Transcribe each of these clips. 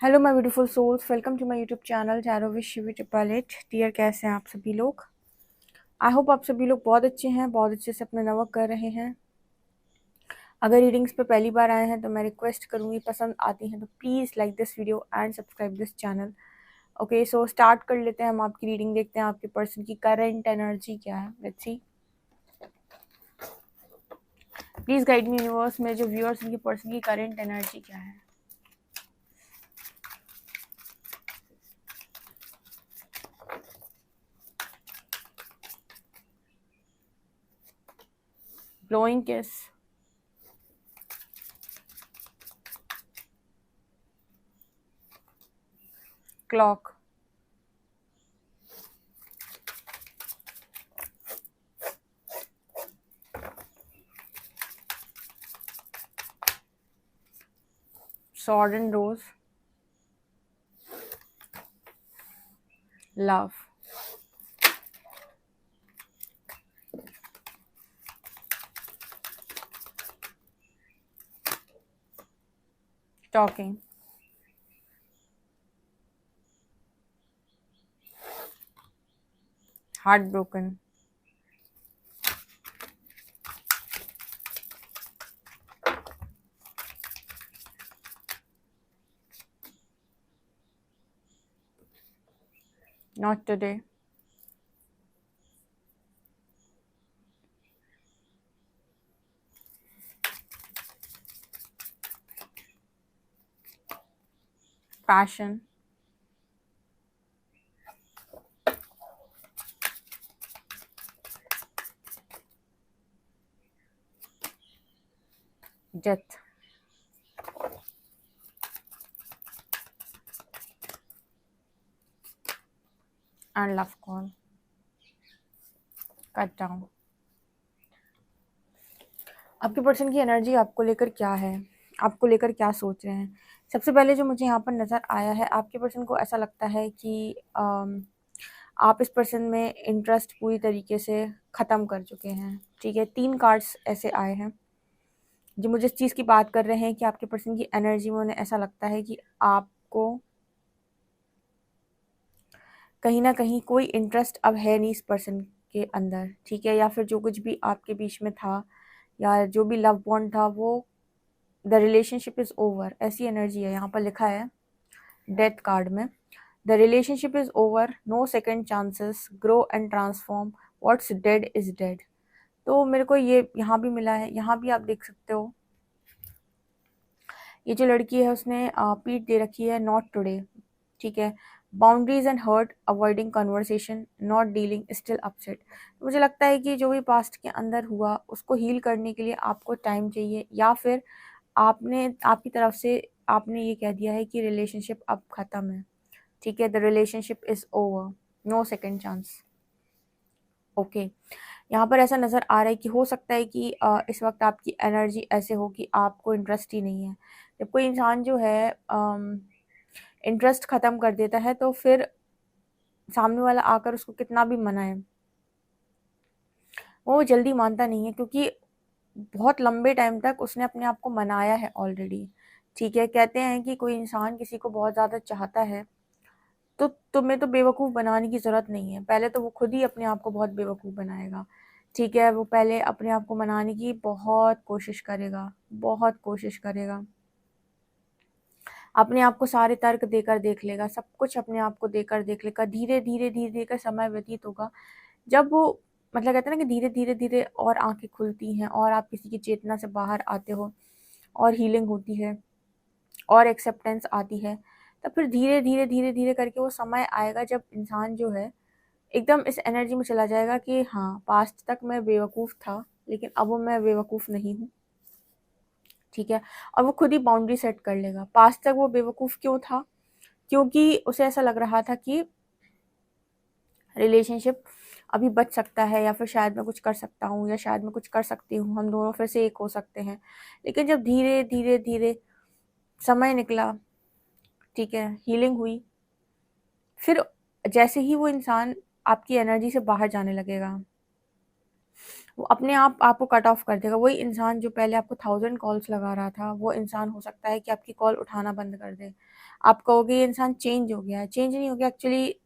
Hello my beautiful souls, welcome to my YouTube channel tarot with Shivi triplet. Dear, कैसे हैं आप सभी लोग? आई होप आप सभी लोग बहुत अच्छे हैं, बहुत अच्छे से अपना वर्क कर रहे हैं। अगर रीडिंग्स पे पहली बार आए हैं तो मैं रिक्वेस्ट करूंगी, पसंद आती हैं तो please like this video and subscribe this channel. Okay, so start कर लेते हैं। हम आपकी रीडिंग देखते हैं, आपके पर्सन की करंट एनर्जी क्या है। Let's see. Please guide me universe, मेरे जो व्यूअर्स उनके पर्सन की करंट एनर्जी क्या है। ब्लोइंग किस, clock, sword and rose, love, talking, heartbroken, not today, passion, death, and love call, cut down। आपके पर्सन की एनर्जी आपको लेकर क्या है, आपको लेकर क्या सोच रहे हैं? सबसे पहले जो मुझे यहाँ पर नज़र आया है, आपके पर्सन को ऐसा लगता है कि आप इस पर्सन में इंटरेस्ट पूरी तरीके से ख़त्म कर चुके हैं। ठीक है, 3 कार्ड्स ऐसे आए हैं जो मुझे इस चीज़ की बात कर रहे हैं कि आपके पर्सन की एनर्जी में उन्हें ऐसा लगता है कि आपको कहीं ना कहीं कोई इंटरेस्ट अब है नहीं इस पर्सन के अंदर। ठीक है, या फिर जो कुछ भी आपके बीच में था या जो भी लव बॉन्ड था, वो द रिलेशनशिप इज़ ओवर, ऐसी एनर्जी है। यहाँ पर लिखा है डेथ कार्ड में, the relationship is over, no second chances, grow and transform, what's dead is dead. तो मेरे को ये यहाँ भी मिला है, यहाँ भी आप देख सकते हो। ये जो लड़की है उसने पीठ दे रखी है, नॉट टुडे। ठीक है, boundaries and hurt, avoiding conversation, not dealing, still upset. मुझे लगता है कि जो भी पास्ट के अंदर हुआ उसको हील करने के लिए आपको टाइम चाहिए, या फिर आपकी तरफ से आपने ये कह दिया है कि रिलेशनशिप अब ख़त्म है। ठीक है, the relationship is over, no second chance. Okay, यहाँ पर ऐसा नज़र आ रहा है कि हो सकता है कि इस वक्त आपकी एनर्जी ऐसे हो कि आपको इंटरेस्ट ही नहीं है। जब कोई इंसान जो है इंटरेस्ट ख़त्म कर देता है तो फिर सामने वाला आकर उसको कितना भी मनाए, वो जल्दी मानता नहीं है, क्योंकि बहुत लंबे टाइम तक उसने अपने आप को मनाया है ऑलरेडी। ठीक है, कहते हैं कि कोई इंसान किसी को बहुत ज़्यादा चाहता है तो तुम्हें तो बेवकूफ़ बनाने की ज़रूरत नहीं है, पहले तो वो खुद ही अपने आप को बहुत बेवकूफ़ बनाएगा। ठीक है, वो पहले अपने आप को मनाने की बहुत कोशिश करेगा, बहुत कोशिश करेगा, अपने आप को सारे तर्क देकर देख लेगा, सब कुछ अपने आप को देकर देख लेगा। धीरे धीरे धीरे धीरे कर समय व्यतीत होगा, जब वो मतलब कहते हैं ना कि धीरे धीरे धीरे और आंखें खुलती हैं और आप किसी की चेतना से बाहर आते हो और हीलिंग होती है और एक्सेप्टेंस आती है, तब फिर धीरे धीरे धीरे धीरे करके वो समय आएगा जब इंसान जो है एकदम इस एनर्जी में चला जाएगा कि हाँ, पास्ट तक मैं बेवकूफ़ था लेकिन अब मैं बेवकूफ़ नहीं हूँ। ठीक है, और वो खुद ही बाउंड्री सेट कर लेगा। पास्ट तक वो बेवकूफ़ क्यों था? क्योंकि उसे ऐसा लग रहा था कि रिलेशनशिप अभी बच सकता है, या फिर शायद मैं कुछ कर सकता हूँ, या शायद मैं कुछ कर सकती हूँ, हम दोनों फिर से एक हो सकते हैं। लेकिन जब धीरे धीरे धीरे समय निकला, ठीक है, हीलिंग हुई, फिर जैसे ही वो इंसान आपकी एनर्जी से बाहर जाने लगेगा, वो अपने आप आपको कट ऑफ कर देगा। वही इंसान जो पहले आपको 1000 कॉल्स लगा रहा था, वो इंसान हो सकता है कि आपकी कॉल उठाना बंद कर दे। आप कहोगे ये इंसान चेंज हो गया है, चेंज नहीं हो गया एक्चुअली,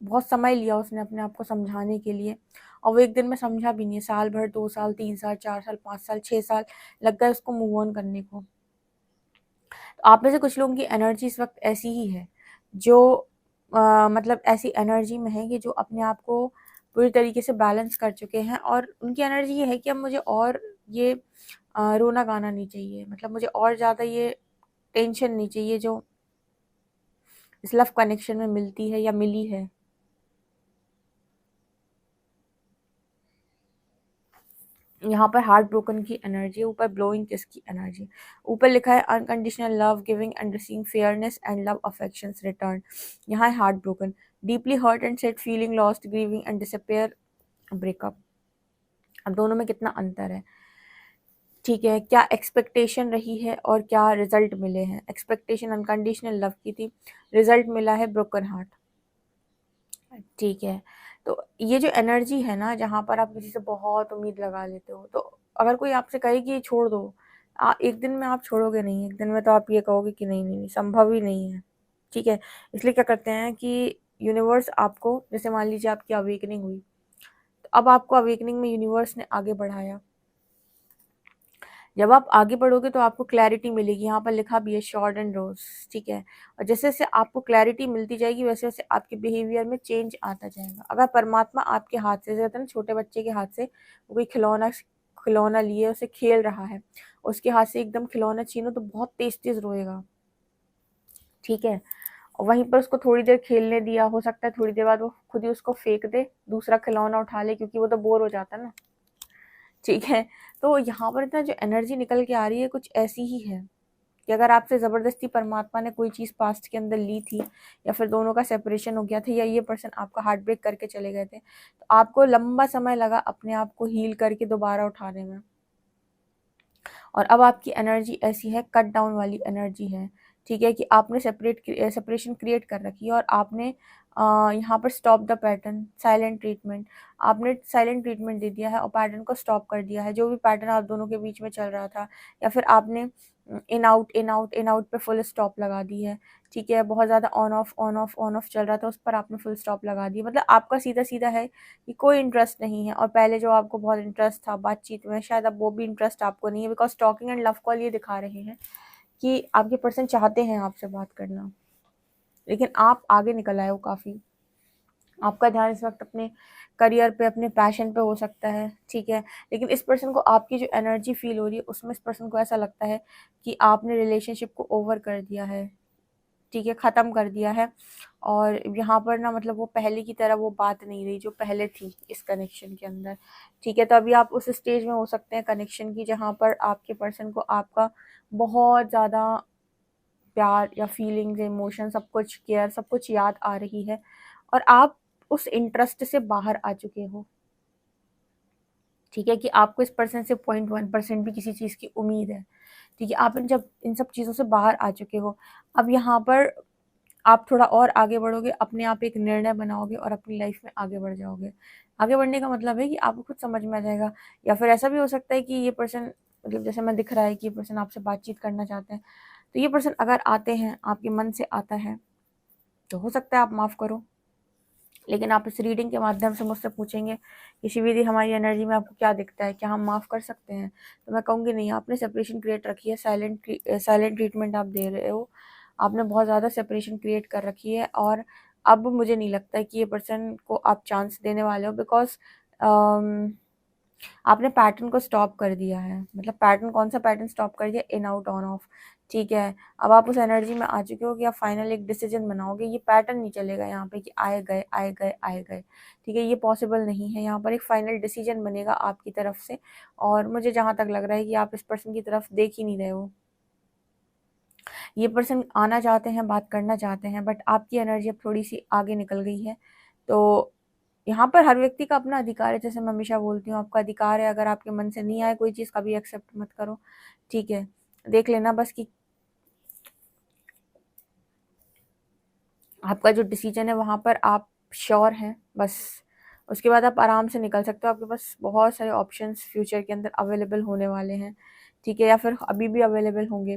बहुत समय लिया उसने अपने आप को समझाने के लिए, और वो एक दिन में समझा भी नहीं, साल भर, 2 साल, 3 साल, 4 साल, 5 साल, 6 साल लग गए उसको मूव ऑन करने को। तो आप में से कुछ लोगों की एनर्जी इस वक्त ऐसी ही है, जो मतलब ऐसी एनर्जी में है कि जो अपने आप को पूरी तरीके से बैलेंस कर चुके हैं, और उनकी एनर्जी ये है कि अब मुझे और ये रोना गाना नहीं चाहिए, मतलब मुझे और ज़्यादा ये टेंशन नहीं चाहिए जो इस लव कनेक्शन में मिलती है या मिली है। यहाँ पर हार्ट ब्रोकन की एनर्जी, ऊपर ब्लोइंग किस की एनर्जी, ऊपर लिखा है unconditional love giving and receiving fairness and love affections return. यहाँ है heart broken, deeply hurt and sad feeling lost grieving and disappear breakup. अब दोनों में कितना अंतर है, ठीक है, क्या एक्सपेक्टेशन रही है और क्या रिजल्ट मिले हैं। एक्सपेक्टेशन अनकंडीशनल लव की थी, रिजल्ट मिला है ब्रोकन हार्ट, ठीक है। तो ये जो एनर्जी है ना, जहाँ पर आप किसी से बहुत उम्मीद लगा लेते हो, तो अगर कोई आपसे कहे कि ये छोड़ दो, एक दिन में आप छोड़ोगे नहीं, एक दिन में तो आप ये कहोगे कि नहीं नहीं नहीं, संभव ही नहीं है, ठीक है। इसलिए क्या करते हैं कि यूनिवर्स आपको, जैसे मान लीजिए आपकी अवेकनिंग हुई, तो अब आपको अवेकनिंग में यूनिवर्स ने आगे बढ़ाया। जब आप आगे बढ़ोगे तो आपको क्लैरिटी मिलेगी, यहाँ पर लिखा भी है शॉर्ट एंड रोज, ठीक है। और जैसे जैसे आपको क्लैरिटी मिलती जाएगी, वैसे वैसे आपके बिहेवियर में चेंज आता जाएगा। अगर परमात्मा आपके हाथ से, जैसे कहते हैं ना छोटे बच्चे के हाथ से वो कोई खिलौना खिलौना लिए उसे खेल रहा है, उसके हाथ से एकदम खिलौना छीनो तो बहुत तेज तेज रोएगा, ठीक है। और वहीं पर उसको थोड़ी देर खेलने दिया, हो सकता है थोड़ी देर बाद वो खुद ही उसको फेंक दे, दूसरा खिलौना उठा ले, क्योंकि वो तो बोर हो जाता है ना, ठीक है। तो यहाँ पर इतना जो एनर्जी निकल के आ रही है कुछ ऐसी ही है कि अगर आपसे ज़बरदस्ती परमात्मा ने कोई चीज़ पास्ट के अंदर ली थी, या फिर दोनों का सेपरेशन हो गया था, या ये पर्सन आपका हार्ट ब्रेक करके चले गए थे, तो आपको लंबा समय लगा अपने आप को हील करके दोबारा उठाने में। और अब आपकी एनर्जी ऐसी है, कट डाउन वाली एनर्जी है, ठीक है, कि आपने सेपरेशन क्रिएट कर रखी है, और आपने यहाँ पर stop the pattern, silent treatment, आपने साइलेंट ट्रीटमेंट दे दिया है और पैटर्न को स्टॉप कर दिया है। जो भी पैटर्न आप दोनों के बीच में चल रहा था, या फिर आपने in out in out in out पे फुल स्टॉप लगा दी है, ठीक है। बहुत ज़्यादा on off on off on off चल रहा था, उस पर आपने फुल स्टॉप लगा दी। मतलब आपका सीधा सीधा है कि कोई इंटरेस्ट नहीं है, और पहले जो आपको बहुत इंटरेस्ट था बातचीत में, शायद अब वो भी इंटरेस्ट आपको नहीं है, because talking and love call ये दिखा रहे हैं कि आपके पर्सन चाहते हैं आपसे बात करना, लेकिन आप आगे निकल आए हो काफ़ी। आपका ध्यान इस वक्त अपने करियर पे, अपने पैशन पे हो सकता है, ठीक है। लेकिन इस पर्सन को आपकी जो एनर्जी फील हो रही है, उसमें इस पर्सन को ऐसा लगता है कि आपने रिलेशनशिप को ओवर कर दिया है, ठीक है, ख़त्म कर दिया है। और यहाँ पर ना, मतलब वो पहले की तरह वो बात नहीं रही जो पहले थी इस कनेक्शन के अंदर, ठीक है। तो अभी आप उस स्टेज में हो सकते हैं कनेक्शन की, जहाँ पर आपके पर्सन को आपका बहुत ज़्यादा प्यार या फीलिंग्स, इमोशन, सब कुछ, केयर, सब कुछ याद आ रही है, और आप उस इंटरेस्ट से बाहर आ चुके हो, ठीक है, कि आपको इस पर्सन से 0.1% भी किसी चीज़ की उम्मीद है, ठीक है। आप जब इन सब चीज़ों से बाहर आ चुके हो, अब यहाँ पर आप थोड़ा और आगे बढ़ोगे, अपने आप एक निर्णय बनाओगे और अपनी लाइफ में आगे बढ़ जाओगे। आगे बढ़ने का मतलब है कि आपको खुद समझ में आ जाएगा, या फिर ऐसा भी हो सकता है कि ये पर्सन, मतलब जैसे मैं दिख रहा है कि ये पर्सन आपसे बातचीत करना चाहते हैं, तो ये पर्सन अगर आते हैं, आपके मन से आता है, तो हो सकता है आप माफ़ करो। लेकिन आप इस रीडिंग के माध्यम से मुझसे पूछेंगे कि शिवी दी, हमारी एनर्जी में आपको क्या दिखता है, क्या हम माफ़ कर सकते हैं, तो मैं कहूँगी नहीं, आपने सेपरेशन क्रिएट रखी है, साइलेंट ट्रीटमेंट आप दे रहे हो, आपने बहुत ज़्यादा सेपरेशन क्रिएट कर रखी है। और अब मुझे नहीं लगता है कि ये पर्सन को आप चांस देने वाले हो, बिकॉज आपने पैटर्न को स्टॉप कर दिया है। मतलब पैटर्न, कौन सा पैटर्न स्टॉप कर दिया, इन आउट ऑन ऑफ, ठीक है। अब आप उस एनर्जी में आ चुके हो कि आप फाइनल एक डिसीजन बनाओगे, ये पैटर्न नहीं चलेगा यहाँ पे कि आए गए आए गए आए गए, ठीक है, ये पॉसिबल नहीं है। यहाँ पर एक फाइनल डिसीजन बनेगा आपकी तरफ से, और मुझे जहाँ तक लग रहा है कि आप इस पर्सन की तरफ देख ही नहीं रहे हो। ये पर्सन आना चाहते हैं, बात करना चाहते हैं, बट आपकी एनर्जी अब थोड़ी सी आगे निकल गई है। तो यहाँ पर हर व्यक्ति का अपना अधिकार है, जैसे मैं हमेशा बोलती हूँ, आपका अधिकार है, अगर आपके मन से नहीं आए कोई चीज़, कभी एक्सेप्ट मत करो, ठीक है। देख लेना बस कि आपका जो डिसीजन है वहाँ पर आप श्योर हैं, बस उसके बाद आप आराम से निकल सकते हो। आपके पास बहुत सारे ऑप्शंस फ्यूचर के अंदर अवेलेबल होने वाले हैं, ठीक है, या फिर अभी भी अवेलेबल होंगे।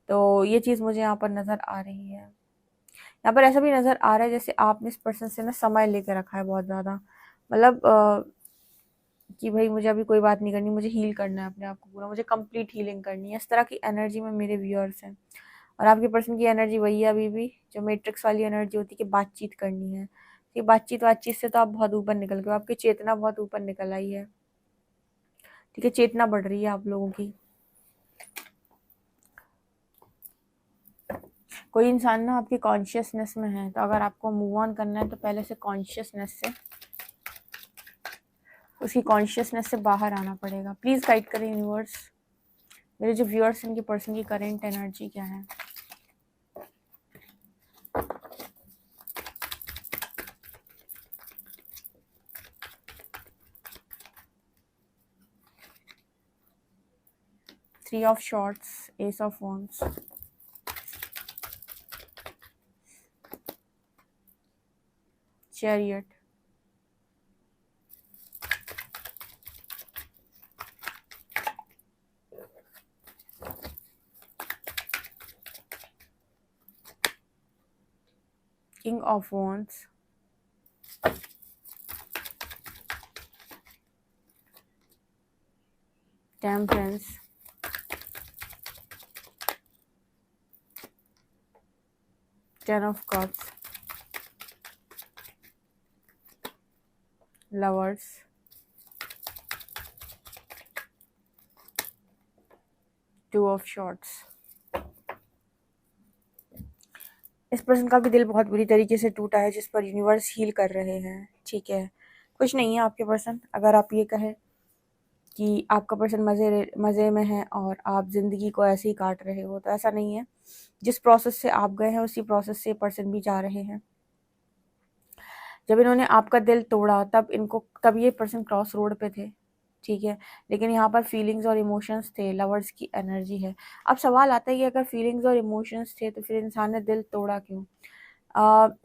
तो ये चीज़ मुझे यहाँ पर नज़र आ रही है। यहाँ पर ऐसा भी नज़र आ रहा है जैसे आपने इस पर्सन से ना समय लेके रखा है बहुत ज़्यादा, मतलब कि भाई मुझे अभी कोई बात नहीं करनी, मुझे हील करना है अपने आप को पूरा, मुझे कंप्लीट हीलिंग करनी है। इस तरह की एनर्जी में मेरे व्यूअर्स हैं। और आपके पर्सन की एनर्जी वही है अभी भी, जो मैट्रिक्स वाली एनर्जी होती है कि बातचीत करनी है। ये बातचीत बातचीत से तो आप बहुत ऊपर निकल गए, आपकी चेतना बहुत ऊपर निकल आई है, ठीक है, चेतना बढ़ रही है आप लोगों की। कोई इंसान ना आपकी कॉन्शियसनेस में है, तो अगर आपको मूव ऑन करना है तो पहले से कॉन्शियसनेस से, उसकी कॉन्शियसनेस से बाहर आना पड़ेगा। प्लीज़ गाइड करें यूनिवर्स, मेरे जो व्यूअर्स हैं, इनकी पर्सन की करेंट एनर्जी क्या है। Three of shorts, S of wands, chariot, king of wands, temperance, ten of cups, lovers, two of shorts. इस पर्सन का भी दिल बहुत बुरी तरीके से टूटा है, जिस पर यूनिवर्स हील कर रहे हैं, ठीक है। कुछ नहीं है आपके पर्सन, अगर आप ये कहें कि आपका पर्सन मज़े में है और आप ज़िंदगी को ऐसे ही काट रहे हो, तो ऐसा नहीं है। जिस प्रोसेस से आप गए हैं उसी प्रोसेस से पर्सन भी जा रहे हैं। जब इन्होंने आपका दिल तोड़ा तब ये पर्सन क्रॉस रोड पे थे, ठीक है, लेकिन यहाँ पर फीलिंग्स और इमोशंस थे, लवर्स की एनर्जी है। अब सवाल आता है कि अगर फीलिंग्स और इमोशंस थे तो फिर इंसान ने दिल तोड़ा क्यों।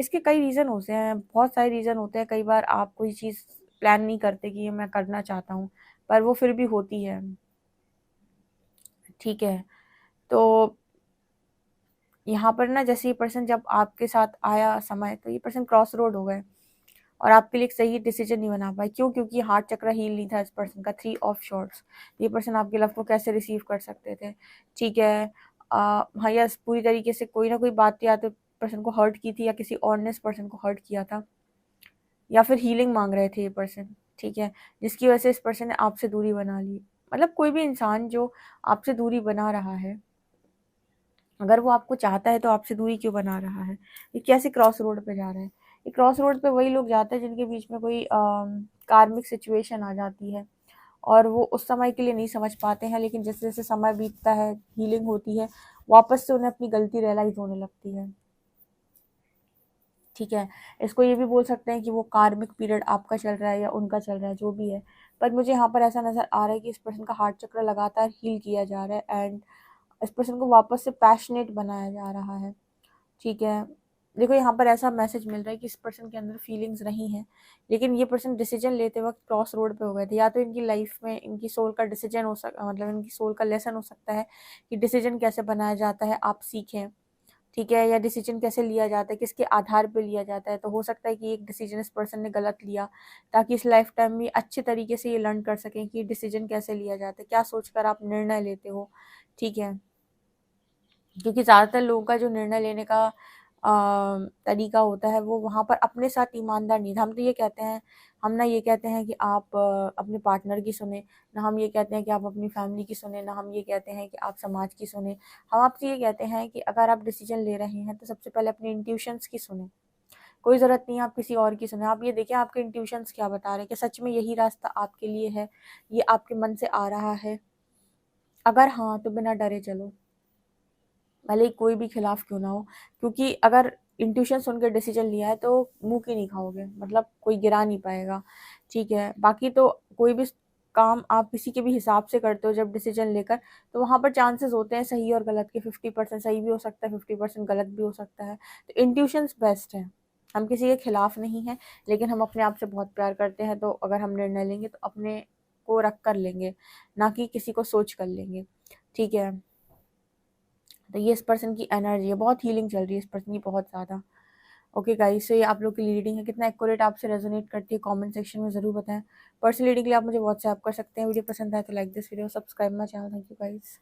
इसके कई रीज़न होते हैं, बहुत सारे रीज़न होते हैं। कई बार आप कोई चीज़ प्लान नहीं करते कि ये मैं करना चाहता हूँ, पर वो फिर भी होती है, ठीक है। तो यहाँ पर ना जैसे ये पर्सन जब आपके साथ आया समय, तो ये पर्सन क्रॉस रोड हो गए और आपके लिए एक सही डिसीजन नहीं बना पाए। क्यों? क्योंकि हार्ट चक्र हील नहीं था इस पर्सन का। थ्री ऑफ शॉर्ट्स, ये पर्सन आपके लव को कैसे रिसीव कर सकते थे, ठीक है। हाँ, यस, पूरी तरीके से कोई ना कोई बात या तो पर्सन को हर्ट की थी या किसी और ने इस पर्सन को हर्ट किया था, या फिर हीलिंग मांग रहे थे ये पर्सन, ठीक है, जिसकी वजह से इस पर्सन ने आपसे दूरी बना ली। मतलब कोई भी इंसान जो आपसे दूरी बना रहा है, अगर वो आपको चाहता है तो आपसे दूरी क्यों बना रहा है। ये कैसे क्रॉस रोड पे जा रहा है। ये क्रॉस रोड पे वही लोग जाते हैं जिनके बीच में कोई कार्मिक सिचुएशन आ जाती है और वो उस समय के लिए नहीं समझ पाते हैं, लेकिन जैसे जैसे समय बीतता है, हीलिंग होती है, वापस से उन्हें अपनी गलती रियलाइज होने लगती है, ठीक है। इसको ये भी बोल सकते हैं कि वो कार्मिक पीरियड आपका चल रहा है या उनका चल रहा है, जो भी है। पर मुझे यहाँ पर ऐसा नज़र आ रहा है कि इस पर्सन का हार्ट चक्र लगातार हील किया जा रहा है एंड इस पर्सन को वापस से पैशनेट बनाया जा रहा है, ठीक है। देखो यहाँ पर ऐसा मैसेज मिल रहा है कि इस पर्सन के अंदर फीलिंग्स नहीं है, लेकिन ये पर्सन डिसीजन लेते वक्त क्रॉस रोड पे हो गए थे। या तो इनकी लाइफ में इनकी सोल का डिसीजन हो सकता, मतलब इनकी सोल का लेसन हो सकता है कि डिसीजन कैसे बनाया जाता है आप सीखें, ठीक है, या डिसीजन कैसे लिया जाता है, किसके आधार पे लिया जाता है। तो हो सकता है कि एक डिसीजन इस पर्सन ने गलत लिया, ताकि इस लाइफ टाइम में अच्छे तरीके से ये लर्न कर सकें कि डिसीजन कैसे लिया जाता है, क्या सोचकर आप निर्णय लेते हो, ठीक है। क्योंकि ज़्यादातर लोगों का जो निर्णय लेने का तरीका होता है, वो वहाँ पर अपने साथ ईमानदार नहीं था। हम तो ये कहते हैं, हम ना ये कहते हैं कि आप अपने पार्टनर की सुने, ना हम ये कहते हैं कि आप अपनी फैमिली की सुने, ना हम ये कहते हैं कि आप समाज की सुने। हम आपसे ये कहते हैं कि अगर आप डिसीजन ले रहे हैं तो सबसे पहले अपने इंट्यूशंस की सुने। कोई ज़रूरत नहीं है आप किसी और की सुने। आप ये देखें आपके इंट्यूशंस क्या बता रहे हैं, कि सच में यही रास्ता आपके लिए है, ये आपके मन से आ रहा है। अगर हाँ, तो बिना डरे चलो, भले ही कोई भी खिलाफ क्यों ना हो। क्योंकि अगर इंट्यूशन सुन के डिसीजन लिया है तो मुंह की नहीं खाओगे, मतलब कोई गिरा नहीं पाएगा, ठीक है। बाकी तो कोई भी काम आप किसी के भी हिसाब से करते हो जब डिसीजन लेकर, तो वहाँ पर चांसेस होते हैं सही और गलत के, 50% सही भी हो सकता है, 50% गलत भी हो सकता है। तो इंट्यूशंस बेस्ट है, हम किसी के खिलाफ नहीं हैं, लेकिन हम अपने आप से बहुत प्यार करते हैं, तो अगर हम निर्णय लेंगे तो अपने को रख कर लेंगे, ना कि किसी को सोच कर लेंगे। ठीक है, तो ये इस पर्सन की एनर्जी है, बहुत हीलिंग चल रही है इस पर्सन की, बहुत ज़्यादा। ओके गाइस, सो ये आप लोग की रीडिंग है, कितना एक्यूरेट आपसे रेजोनेट करती है कमेंट सेक्शन में ज़रूर बताएं। पर्सनल रीडिंग के लिए आप मुझे व्हाट्सएप कर सकते हैं। वीडियो पसंद आए तो like this video, subscribe my channel. Thank you guys.